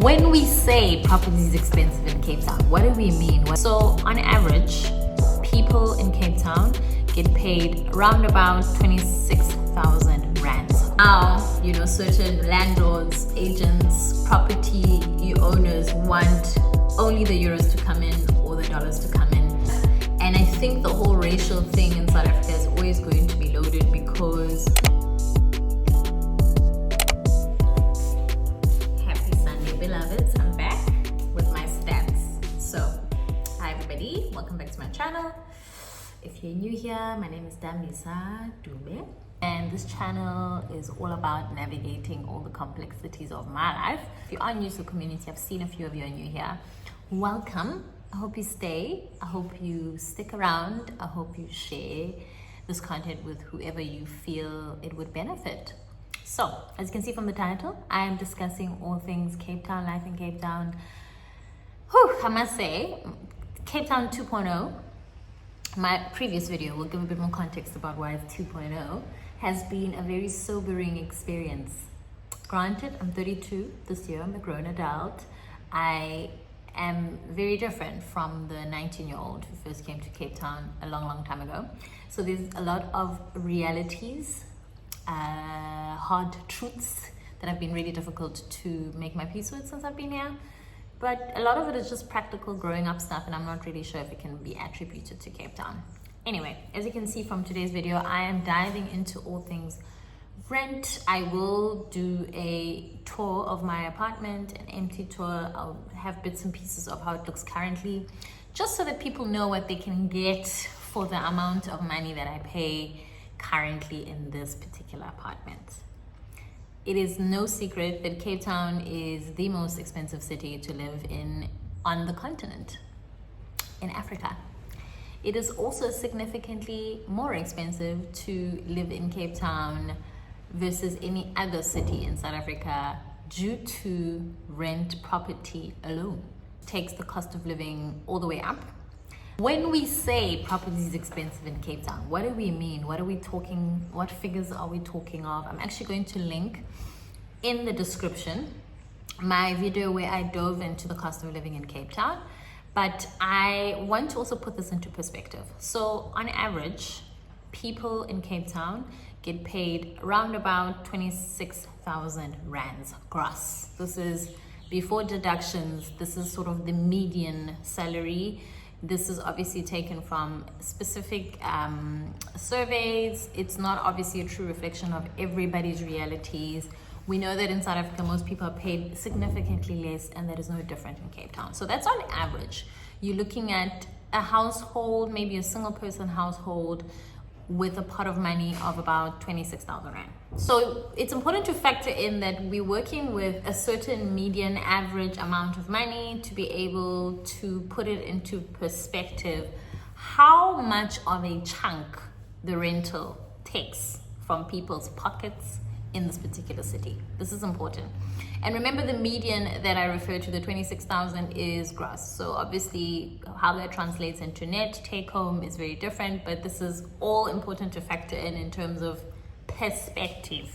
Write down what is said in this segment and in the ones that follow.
When we say property is expensive in Cape Town, what do we mean? So on average, people in Cape Town get paid around about 26,000 rands. Now, certain landlords, agents, property owners want only the euros to come in or the dollars to come in. And I think the whole racial thing in South Africa is always going to be loaded because beloveds, I'm back with my stats. So, hi everybody, welcome back to my channel. If you're new here, my name is Damisa Dube, and this channel is all about navigating all the complexities of my life. If you are new to the community, I've seen a few of you are new here. Welcome. I hope you stay. I hope you stick around. I hope you share this content with whoever you feel it would benefit. So, as you can see from the title, I am discussing all things Cape Town, life in Cape Town. I must say, Cape Town 2.0, my previous video will give a bit more context about why it's 2.0, has been a very sobering experience. Granted, I'm 32 this year, I'm a grown adult. I am very different from the 19-year-old who first came to Cape Town a long time ago. So there's a lot of realities, hard truths that have been really difficult to make my peace with since I've been here. But a lot of it is just practical growing up stuff, and I'm not really sure if it can be attributed to Cape Town. Anyway, as you can see from today's video, I am diving into all things rent. I will do a tour of my apartment, an empty tour. I'll have bits and pieces of how it looks currently, just so that people know what they can get for the amount of money that I pay currently in this particular apartment. It is no secret that Cape Town is the most expensive city to live in on the continent, in Africa. It is also significantly more expensive to live in Cape Town versus any other city in South Africa due to rent property alone. It takes the cost of living all the way up. When we say property is expensive in Cape Town, what do we mean? What are we talking? What figures are we talking of? I'm actually going to link in the description my video where I dove into the cost of living in Cape Town. But I want to also put this into perspective. So on average, people in Cape Town get paid around about 26,000 rands gross. This is before deductions. This is sort of the median salary. This is obviously taken from specific surveys. It's not obviously a true reflection of everybody's realities. We know that in South Africa, most people are paid significantly less, and that is no different in Cape Town. So that's on average. You're looking at a household, maybe a single person household, with a pot of money of about 26,000 rand. So it's important to factor in that we're working with a certain median average amount of money to be able to put it into perspective how much of a chunk the rental takes from people's pockets in this particular city. This is important. And remember, the median that I refer to, the 26,000, is gross. So obviously how that translates into net take home is very different, but this is all important to factor in terms of perspective.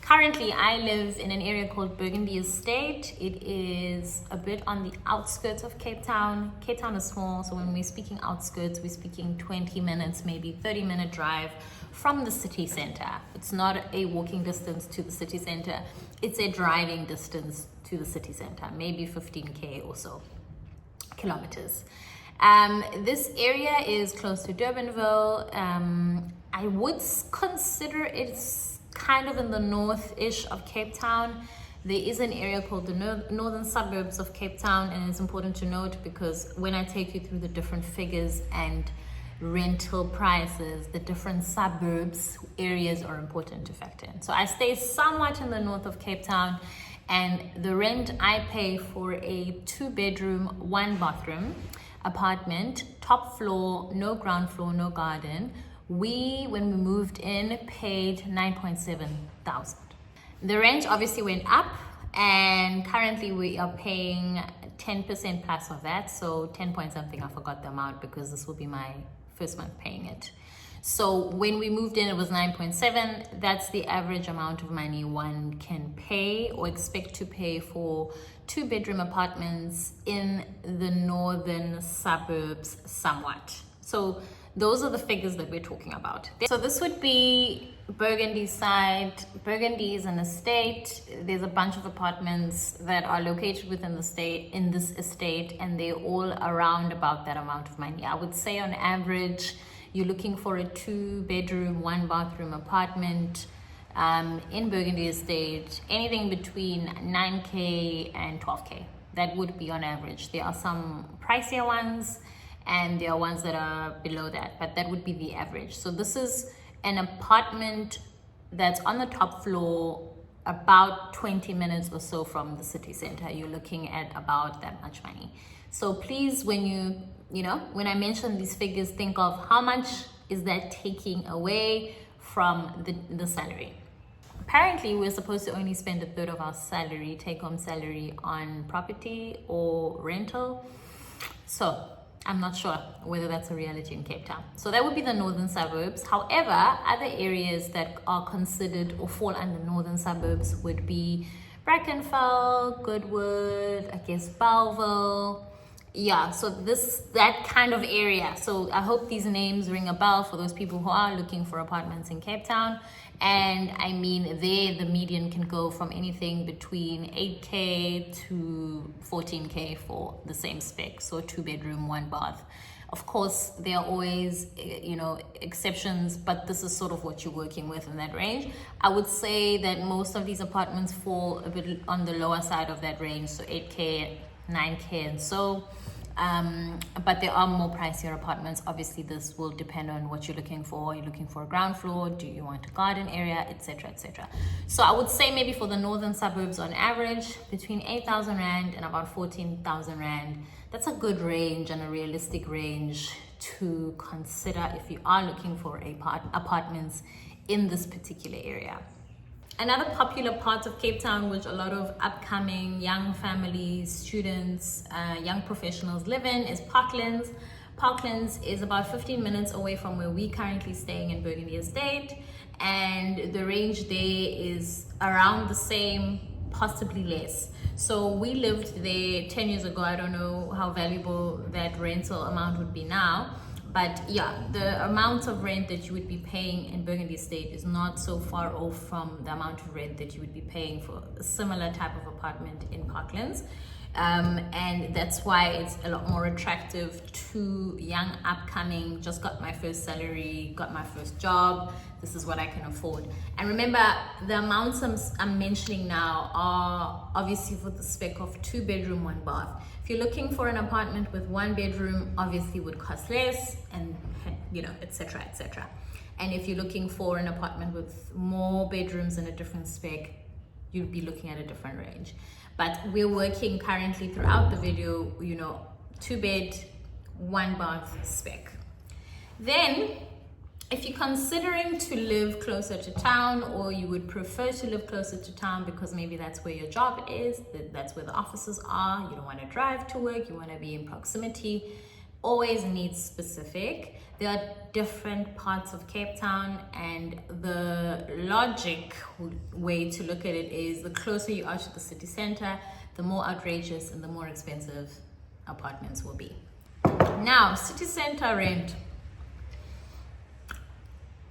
Currently, I live in an area called Burgundy Estate. It is a bit on the outskirts of Cape Town. Cape Town is small, so when we're speaking outskirts, we're speaking 20 minutes, maybe 30-minute drive from the city center. It's not a walking distance to the city center. It's a driving distance to the city center, maybe 15K or so kilometers. This area is close to Durbanville. I would consider it's kind of in the north-ish of Cape Town. There is an area called the northern suburbs of Cape Town, and it's important to note because when I take you through the different figures and rental prices, the different suburbs areas are important to factor in. So I stay somewhat in the north of Cape Town, and the rent I pay for a 2-bedroom, 1-bathroom apartment, top floor, no ground floor, no garden, when we moved in, paid 9.7 thousand. The rent obviously went up, and currently we are paying 10% plus of that, so 10 point something. I forgot the amount because this will be my first month paying it. So when we moved in, it was 9.7. That's the average amount of money one can pay or expect to pay for 2-bedroom apartments in the northern suburbs somewhat. So those are the figures that we're talking about. So this would be Burgundy side. Burgundy is an estate. There's a bunch of apartments that are located within the state, in this estate, and they're all around about that amount of money. I would say on average, you're looking for a 2-bedroom, 1-bathroom apartment in Burgundy estate, anything between 9K and 12K. That would be on average. There are some pricier ones, and there are ones that are below that, but that would be the average. So this is an apartment that's on the top floor, about 20 minutes or so from the city center. You're looking at about that much money. So please, when when I mention these figures, think of how much is that taking away from the salary. Apparently, we're supposed to only spend a third of our salary, take-home salary, on property or rental. So I'm not sure whether that's a reality in Cape Town. So that would be the northern suburbs. However, other areas that are considered or fall under northern suburbs would be Brackenfell, Goodwood, I guess Bellville. Yeah, so that kind of area. So I hope these names ring a bell for those people who are looking for apartments in Cape Town. And I mean, there the median can go from anything between 8K to 14K for the same spec. So 2-bedroom, 1-bath. Of course, there are always, exceptions, but this is sort of what you're working with in that range. I would say that most of these apartments fall a bit on the lower side of that range. So 8K, 9K and so. But there are more pricier apartments. Obviously, this will depend on what you're looking for. Are you looking for a ground floor? Do you want a garden area, etc., etc.? So I would say maybe for the northern suburbs, on average, between 8,000 Rand and about 14,000 Rand. That's a good range and a realistic range to consider if you are looking for apartments in this particular area. Another popular part of Cape Town, which a lot of upcoming young families, students, young professionals live in, is Parklands. Parklands is about 15 minutes away from where we're currently staying in Burgundy Estate, and the range there is around the same, possibly less. So we lived there 10 years ago. I don't know how valuable that rental amount would be now. But yeah, the amount of rent that you would be paying in Burgundy Estate is not so far off from the amount of rent that you would be paying for a similar type of apartment in Parklands. And that's why it's a lot more attractive to young, upcoming, just got my first salary, got my first job, this is what I can afford. And remember, the amounts I'm mentioning now are obviously for the spec of 2-bedroom, 1-bath. If you're looking for an apartment with 1 bedroom, obviously would cost less, and etc., etc. And if you're looking for an apartment with more bedrooms and a different spec, you'd be looking at a different range. But we're working currently throughout the video, 2-bed, 1-bath spec. Then, if you're considering to live closer to town, or you would prefer to live closer to town because maybe that's where your job is, that's where the offices are, you don't want to drive to work, you want to be in proximity, always needs specific. There are different parts of Cape Town, and the logic way to look at it is the closer you are to the city center, the more outrageous and the more expensive apartments will be. Now, city center rent.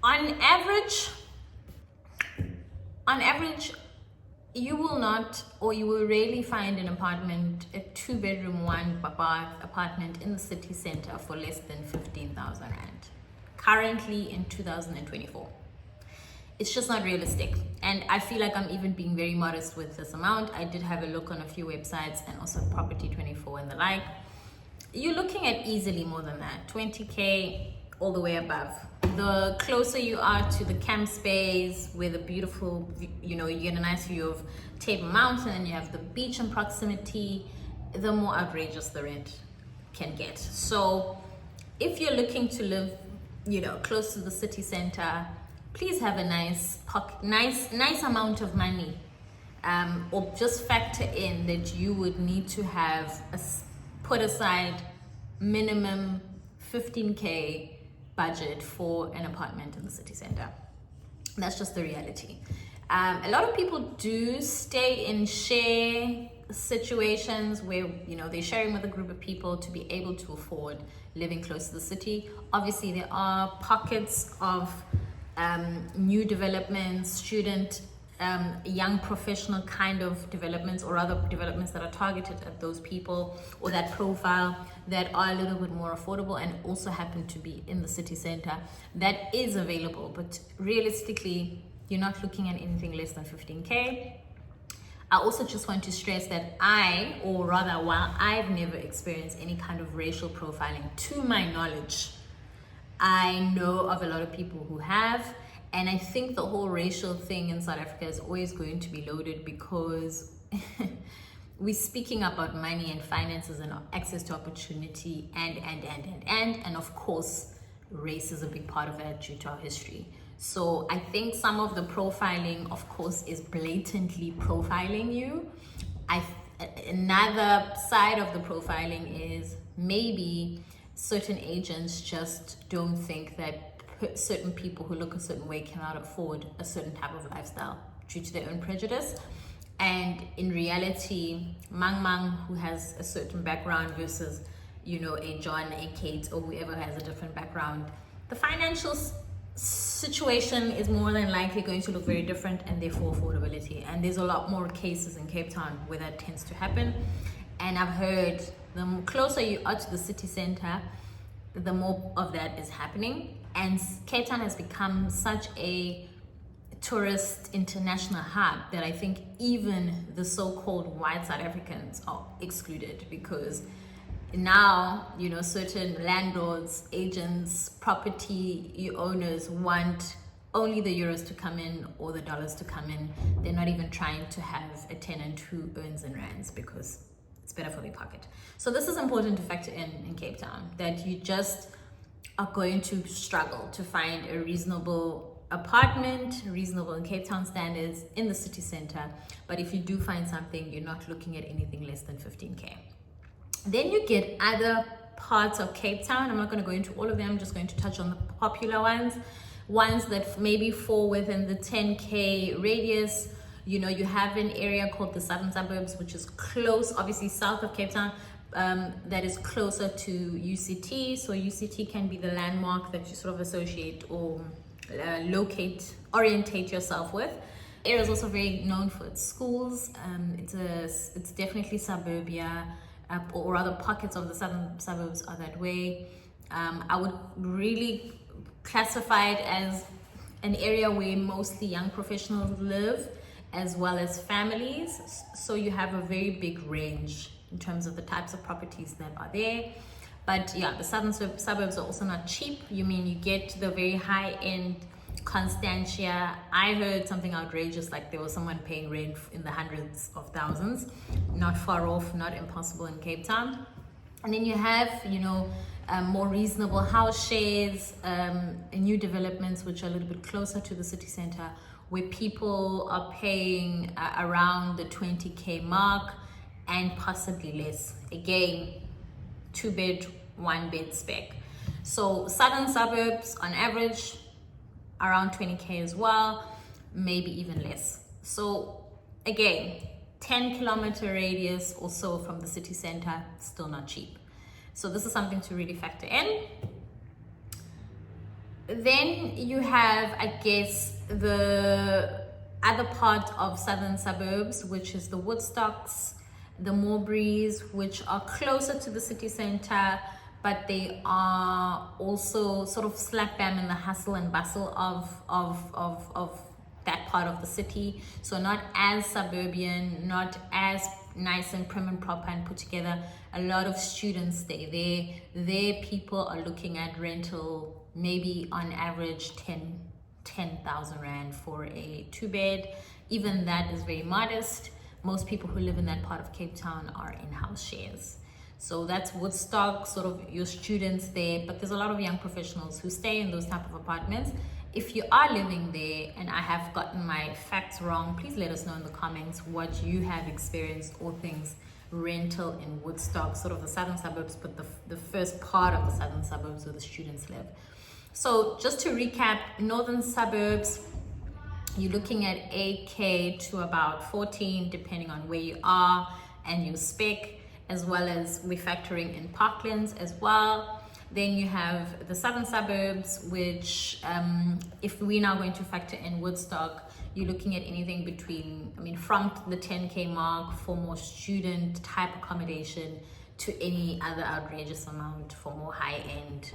On average, you will not, or you will rarely find an apartment, a 2-bedroom, 1-bath apartment in the city center for less than 15,000 Rand. Currently in 2024. It's just not realistic. And I feel like I'm even being very modest with this amount. I did have a look on a few websites and also Property 24 and the like. You're looking at easily more than that, 20K all the way above. The closer you are to the camp space with a beautiful, you get a nice view of Table Mountain and you have the beach in proximity, the more outrageous the rent can get. So if you're looking to live, close to the city center, please have a nice amount of money, or just factor in that you would need to have put aside minimum 15K budget for an apartment in the city center. That's just the reality. A lot of people do stay in share situations where, you know, they're sharing with a group of people to be able to afford living close to the city. Obviously, there are pockets of new developments, student, young professional kind of developments, or other developments that are targeted at those people or that profile, that are a little bit more affordable and also happen to be in the city center. That is available, but realistically, you're not looking at anything less than 15K. I also just want to stress that while I've never experienced any kind of racial profiling to my knowledge, I know of a lot of people who have. And I think the whole racial thing in South Africa is always going to be loaded, because we're speaking about money and finances and access to opportunity and of course, race is a big part of that due to our history. So I think some of the profiling, of course, is blatantly profiling you. Another side of the profiling is maybe certain agents just don't think that certain people who look a certain way cannot afford a certain type of lifestyle due to their own prejudice. And in reality, Mang, who has a certain background versus, you know, a John, a Kate, or whoever has a different background, the financial situation is more than likely going to look very different, and therefore affordability. And there's a lot more cases in Cape Town where that tends to happen. And I've heard the closer you are to the city center, the more of that is happening. And Cape Town has become such a tourist international hub that I think even the so-called white South Africans are excluded, because now, you know, certain landlords, agents, property owners want only the euros to come in or the dollars to come in. They're not even trying to have a tenant who earns in rands, because it's better for their pocket. So this is important to factor in Cape Town, that you just are going to struggle to find a reasonable apartment, reasonable in Cape Town standards, in the city center. But if you do find something, you're not looking at anything less than 15K. Then you get other parts of Cape Town. I'm not going to go into all of them. I'm just going to touch on the popular ones that maybe fall within the 10K radius. You know, you have an area called the Southern Suburbs, which is close, obviously south of Cape Town, that is closer to UCT. So UCT can be the landmark that you sort of associate or orientate yourself with. The area is also very known for its schools. It's definitely suburbia, or rather pockets of the southern suburbs are that way. I would really classify it as an area where mostly young professionals live, as well as families. So you have a very big range in terms of the types of properties that are there. But yeah, the southern suburbs are also not cheap. You get the very high-end Constantia. I heard something outrageous, like there was someone paying rent in the hundreds of thousands. Not far off, not impossible in Cape Town. And then you have, more reasonable house shares, new developments which are a little bit closer to the city center, where people are paying around the 20K mark and possibly less. Again, 2-bed, 1-bed spec. So southern suburbs on average around 20K as well, maybe even less. So again, 10-kilometer radius or so from the city center, still not cheap. So this is something to really factor in. Then you have, I guess, the other part of southern suburbs, which is the Woodstocks, the Mowbrays, which are closer to the city center, but they are also sort of slap bam in the hustle and bustle of that part of the city. So not as suburban, not as nice and prim and proper and put together. A lot of students stay there. There people are looking at rental maybe on average 10,000 Rand for a 2-bed. Even that is very modest. Most people who live in that part of Cape Town are in house shares. So that's Woodstock, sort of your students there, but there's a lot of young professionals who stay in those type of apartments. If you are living there and I have gotten my facts wrong, please let us know in the comments what you have experienced, all things rental in Woodstock, sort of the southern suburbs, but the first part of the southern suburbs where the students live. So just to recap, northern suburbs, you're looking at 8K to about 14, depending on where you are and your spec, as well as we're factoring in Parklands as well. Then you have the southern suburbs, which if we're now going to factor in Woodstock, you're looking at anything between, from the 10K mark for more student type accommodation to any other outrageous amount for more high-end,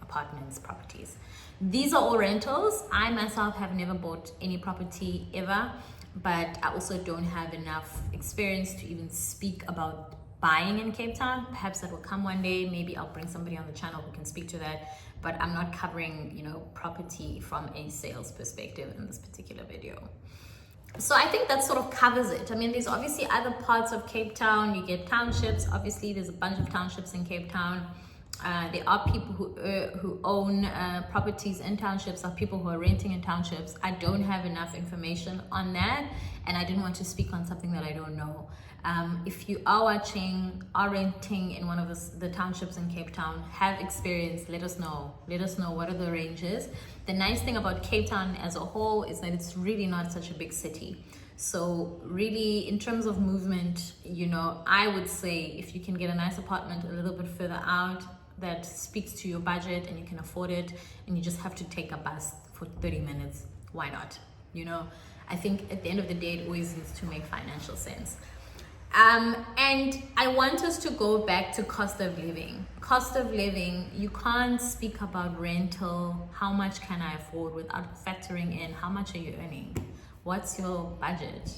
apartments, properties. These are all rentals. I myself have never bought any property ever, but I also don't have enough experience to even speak about buying in Cape Town. Perhaps that will come one day. Maybe I'll bring somebody on the channel who can speak to that, but I'm not covering, property from a sales perspective in this particular video. So I think that sort of covers it. There's obviously other parts of Cape Town. You get townships. Obviously, there's a bunch of townships in Cape Town. There are people who own properties in townships, or people who are renting in townships. I don't have enough information on that, and I didn't want to speak on something that I don't know. If you are watching, are renting in one of the townships in Cape Town, have experience, let us know. Let us know what are the ranges. The nice thing about Cape Town as a whole is that it's really not such a big city. So really, in terms of movement, I would say if you can get a nice apartment a little bit further out that speaks to your budget and you can afford it, and you just have to take a bus for 30 minutes, why not? I think at the end of the day, it always needs to make financial sense. And I want us to go back to cost of living. Cost of living, you can't speak about rental, how much can I afford, without factoring in how much are you earning, what's your budget.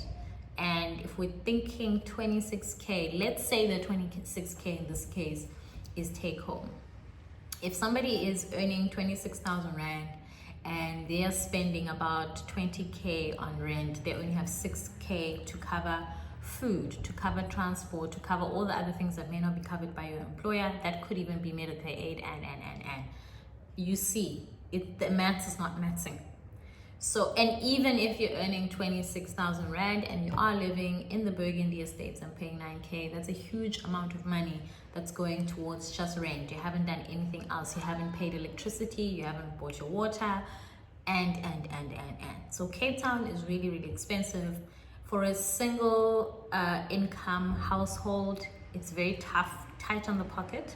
And if we're thinking 26K, let's say the 26K in this case is take home. If somebody is earning 26,000 Rand and they are spending about 20K on rent, they only have 6K to cover food, to cover transport, to cover all the other things that may not be covered by your employer, that could even be Medicare aid, and you see the maths is not mathsing. So, and even if you're earning 26,000 Rand and you are living in the Burgundy estates and paying 9K, that's a huge amount of money that's going towards just rent. You haven't done anything else. You haven't paid electricity, you haven't bought your water, and. So Cape Town is really, really expensive. For a single income household, it's very tough, tight on the pocket.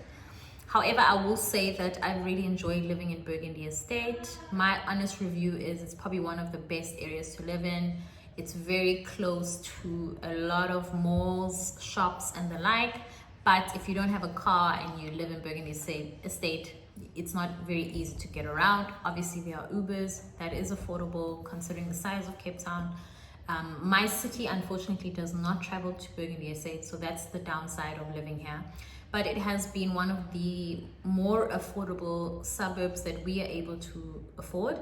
However, I will say that I really enjoyed living in Burgundy Estate. My honest review is it's probably one of the best areas to live in. It's very close to a lot of malls, shops, and the like. But if you don't have a car and you live in Burgundy Estate, it's not very easy to get around. Obviously, there are Ubers. That is affordable considering the size of Cape Town. My city, unfortunately, does not travel to Burgundy Estate, so that's the downside of living here. But it has been one of the more affordable suburbs that we are able to afford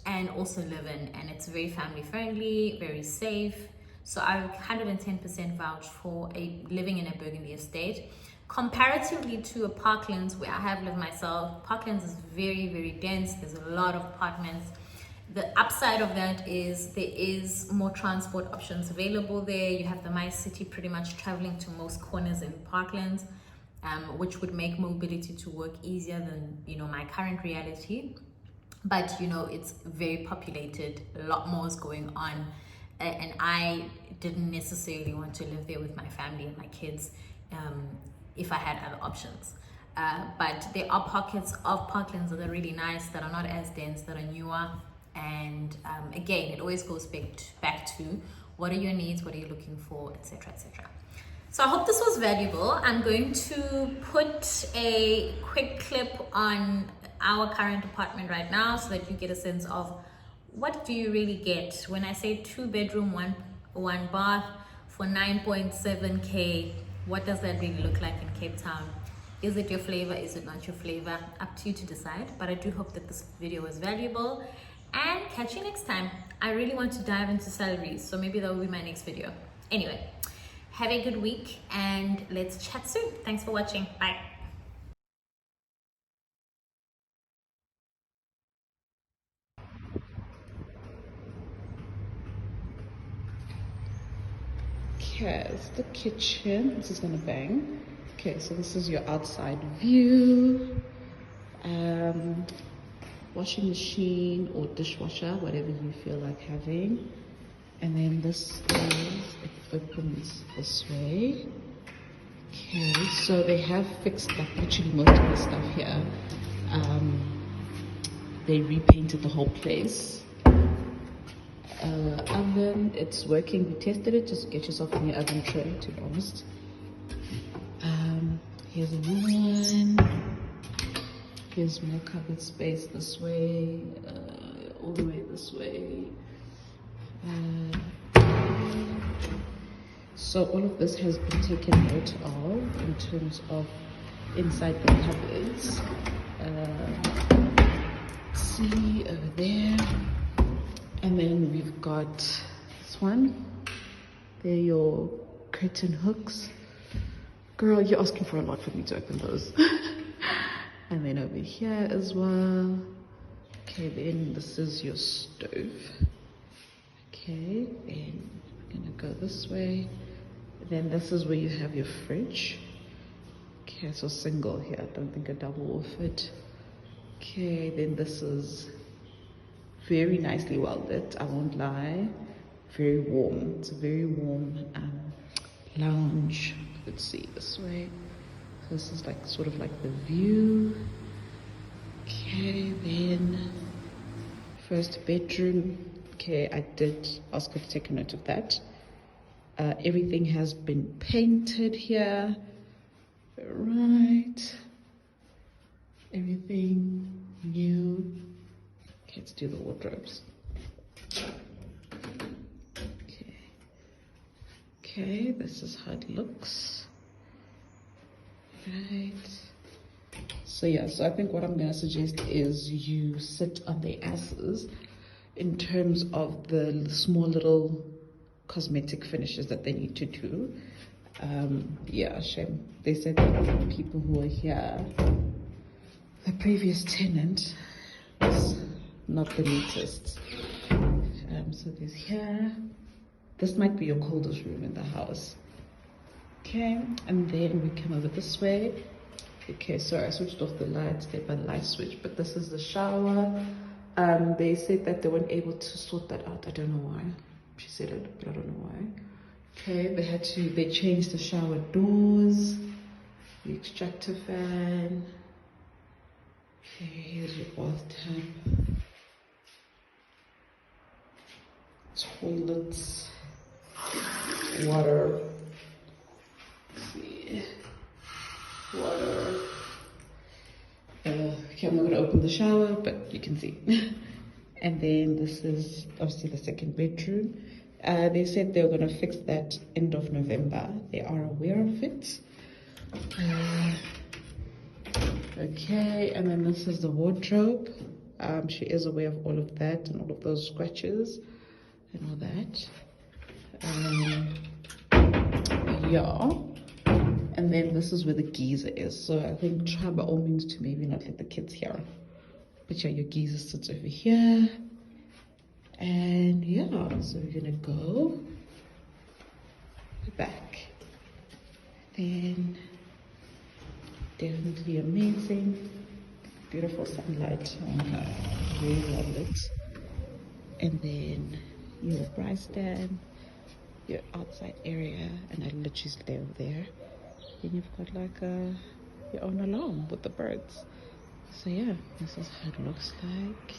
and also live in. And it's very family friendly, very safe. So I 110% vouch for living in a Burgundy Estate. Comparatively to a Parklands, where I have lived myself, Parklands is very, very dense. There's a lot of apartments. The upside of that is there is more transport options available there. You have the My City pretty much traveling to most corners in Parklands, which would make mobility to work easier than my current reality. But it's very populated, a lot more is going on, and I didn't necessarily want to live there with my family and my kids if I had other options. But there are pockets of Parklands that are really nice, that are not as dense, that are newer. And again, it always goes back to what are your needs, what are you looking for, etc., etc. So I hope this was valuable. I'm going to put a quick clip on our current apartment right now so that you get a sense of what do you really get when I say 2-bedroom, one bath for 9.7K. What does that really look like in Cape Town? Is it your flavor? Is it not your flavor? Up to you to decide. But I do hope that this video was valuable. And catch you next time. I really want to dive into salaries, so maybe that will be my next video. Anyway, have a good week and let's chat soon. Thanks for watching. Bye. Okay, it's the kitchen. This is gonna bang. Okay, so this is your outside view. washing machine or dishwasher, whatever you feel like having. And then this is, it opens this way. Okay, so they have fixed like literally most of the stuff here. They repainted the whole place. Oven, it's working. We tested it. Just get yourself in your oven tray, to be honest. Here's another one. Here's more cupboard space this way, all the way this way. So all of this has been taken note of in terms of inside the cupboards. See over there. And then we've got this one. They're your curtain hooks. Girl, you're asking for a lot for me to open those. And then over here as well. Okay, then this is your stove. Okay, then we're gonna go this way. Then this is where you have your fridge. Okay, so single here. I don't think a double will fit. Okay, then this is very nicely well lit, I won't lie. Very warm. It's a very warm lounge. Let's see this way. So this is like sort of like the view. Okay, then first bedroom. Okay, I did ask her to take a note of that. Everything has been painted here. Right. Everything new. Okay, let's do the wardrobes. Okay, this is how it looks. Right. So yeah, so I think what I'm gonna suggest is you sit on their asses in terms of the small little cosmetic finishes that they need to do. Yeah, shame. They said that the people who were here, the previous tenant was not the neatest. So there's here. This might be your coldest room in the house. Okay, and then we come over this way. Okay, sorry, I switched off the lights. They have a light switch, but this is the shower. They said that they weren't able to sort that out. I don't know why. She said it, but I don't know why. Okay, they changed the shower doors, the extractor fan. Okay, here's your bathtub. Toilets, water. Let's see. Water. Okay, I'm not gonna open the shower, but you can see. And then this is obviously the second bedroom. They said they were gonna fix that end of November. They are aware of it. Okay, and then this is the wardrobe. She is aware of all of that and all of those scratches and all that. Yeah. And then this is where the geyser is. So I think try by all means to maybe not let the kids hear. But yeah, your geyser sits over here. And yeah, so we're gonna go back. Then definitely amazing. Beautiful sunlight on her. Very well lit. And then your braai stand, your outside area, and I literally stay over there. Then you've got like your own alarm with the birds. So yeah, this is how it looks like.